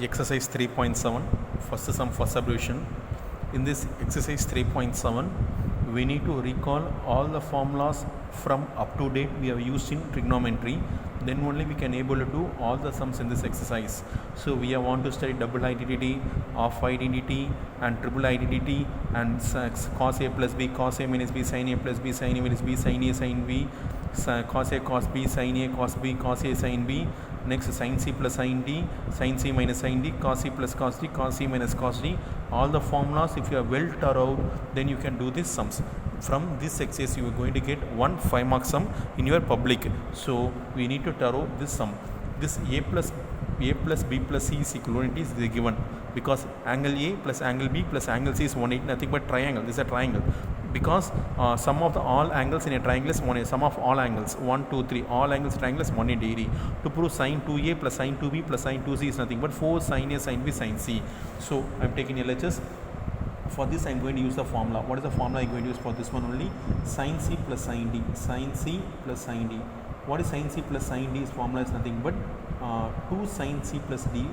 Exercise 3.7, first sum, first subdivision. In this exercise 3.7, we need to recall all the formulas from up to date we have used in trigonometry. Then only we can able to do all the sums in this exercise. So we have want to study double identity, half identity, and triple identity, and cos A plus B, cos A minus B, sin A plus B, sin A minus B, sin A sin B, cos A cos B, sin A cos B, cos A sin B. Next, sin C plus sin D, sin C minus sin D, cos C plus cos D, cos C minus cos D. All the formulas, if you are well thorough, then you can do these sums. From this exercise, you are going to get one 5-mark sum in your public. So we need to thorough this sum. This A plus B plus C is equivalent is given, because angle A plus angle B plus angle C is 180, nothing but triangle. This is a triangle. Because sum of the all angles in a triangle is 180. Sum of all angles 1, 2, 3, all angles triangle is 180 degree. To prove sin 2A plus sin 2B plus sin 2C is nothing but 4 sin A sin B sin C. So I am taking LHS. For this I am going to use the formula. What is the formula I am going to use for this one only? Sin C plus sin D. Sin C plus sin D. What is sin C plus sin D? Is formula is nothing but 2 sin C plus D,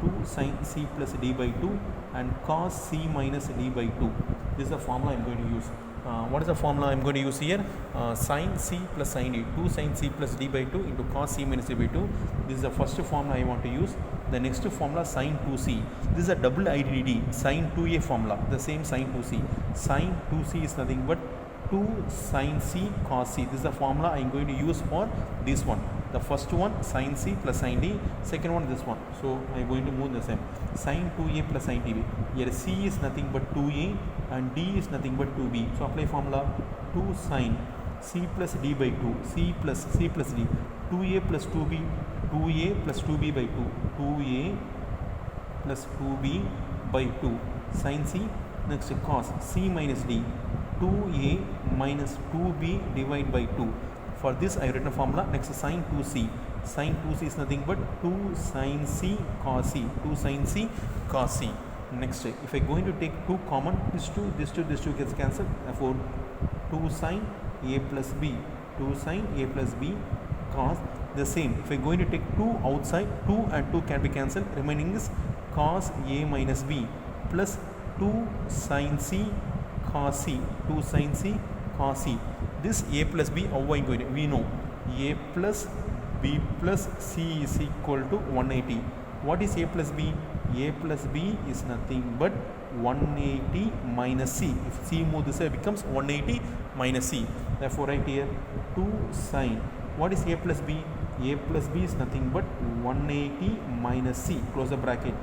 2 sin C plus D by 2, and cos C minus D by 2. This is the formula I am going to use. What is the formula I am going to use here? Sin C plus sin D, 2 sin C plus D by 2 into cos C minus D by 2. This is the first formula I want to use. The next formula, sin 2C. This is a double identity, sin 2A formula, the same sin 2C. Sin 2C is nothing but 2 sin C cos C. This is the formula I am going to use for this one. The first one, sin C plus sin D. Second one, this one. So I am going to move the same. Sin 2A plus sin DB. Here C is nothing but 2A and D is nothing but 2B. So apply formula 2 sin C plus D by 2. C plus D. 2A plus 2B. 2A plus 2B by 2. 2A plus 2B by 2. Sin C. Next cos C minus D. 2A minus 2B divided by 2. For this I have written a formula. Next, sin 2C. Sin 2C is nothing but 2 sin C cos C. 2 sin C cos C. Next, if I am going to take 2 common, this 2 gets cancelled. Therefore, 2 sin A plus B. 2 sin A plus B cos the same. If I am going to take 2 outside, 2 and 2 can be cancelled. Remaining is cos A minus B plus 2 sin C cos C. 2 sin C cos C. This A plus B, how I am going to? We know A plus B plus C is equal to 180. What is A plus B? A plus B is nothing but 180 minus C. If C move this way, it becomes 180 minus C. Therefore, right here 2 sin. What is A plus B? A plus B is nothing but 180 minus C. Close the bracket.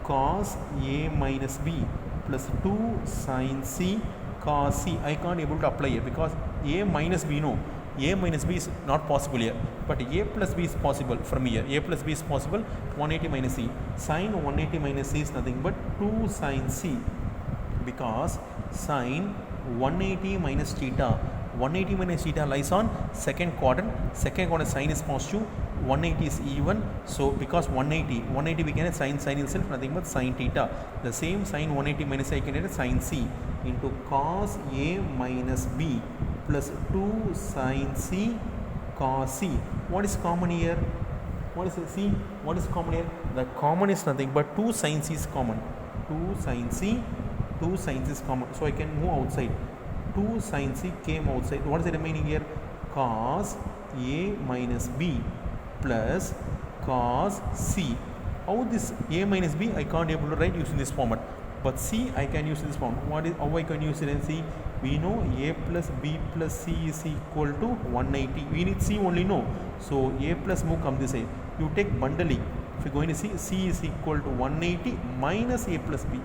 Cos A minus B plus 2 sin C cos C. I can't able to apply here because A minus B, no. A minus B is not possible here. But A plus B is possible from here. A plus B is possible. 180 minus C. Sin 180 minus C is nothing but 2 sin C. Because sin 180 minus theta. 180 minus theta lies on second quadrant. Second quadrant sin is positive. 180 is even. So because 180 we can have sin itself, nothing but sin theta. The same sin 180 minus I can get sin C into cos A minus B plus 2 sin C cos C. What is common here? What is C? What is common here? The common is nothing but 2 sin C is common. 2 sin C is common. So I can move outside. 2 sin C came outside. What is the remaining here? Cos A minus B plus cos C. How this A minus B I can't able to write using this format. But C I can use this form. What is how I can use it in C? We know A plus B plus C is equal to 180. We need C only, no. So A plus move come this way. You take bundling. If you are going to see C is equal to 180 minus A plus B.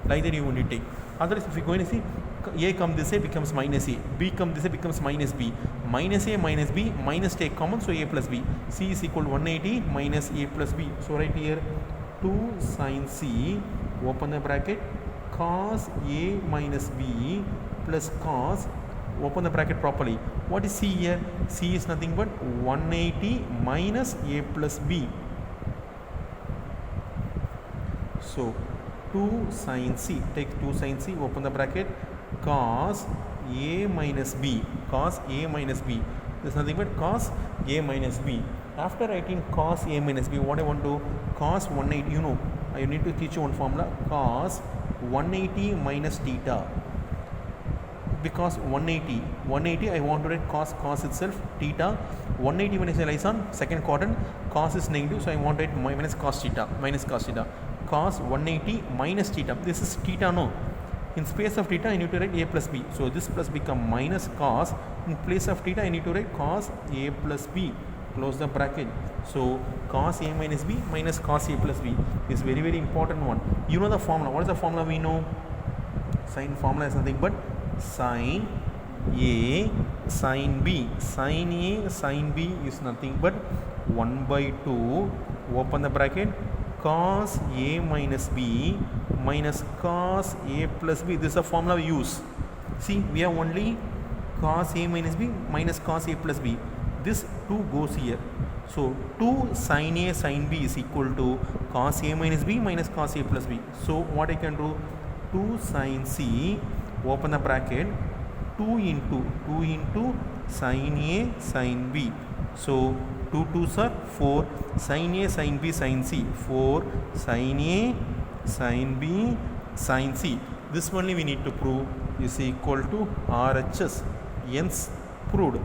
Like that you only take. Otherwise, if you are going to see A come this way becomes minus A. B come this way becomes minus B. Minus A minus B minus take common, so A plus B. C is equal to 180 minus A plus B. So right here 2 sin C, open the bracket, cos A minus B plus cos, open the bracket properly. What is C here? C is nothing but 180 minus A plus B. So 2 sin C, take 2 sin C, open the bracket, cos A minus B, cos A minus B. This is nothing but cos A minus B After writing cos A minus B, what I want to cos 180, you know, I need to teach you one formula, cos 180 minus theta. Because 180 I want to write cos itself, theta 180 when I say lies on second quadrant, cos is negative, so I want to write minus cos theta, cos 180 minus theta. This is theta, no, in space of theta I need to write a plus b, so this plus become minus cos, in place of theta I need to write cos a plus b, close the bracket. So cos a minus b minus cos a plus b is very very important one. You know the formula. What is the formula we know? Sine formula is nothing but sin A sin B. Sin A sin B is nothing but 1 by 2, open the bracket, cos A minus B minus cos A plus B. This is a formula we use. See, we have only cos A minus B minus cos A plus B. This 2 goes here. So 2 sin A sin B is equal to cos A minus B minus cos A plus B. So what I can do? 2 sin C, open the bracket, 2 into sin A sin B. So 2 2s are 4, sin A sin B sin C, 4 sin A sin B sin C. This only we need to prove is equal to RHS. Hence proved.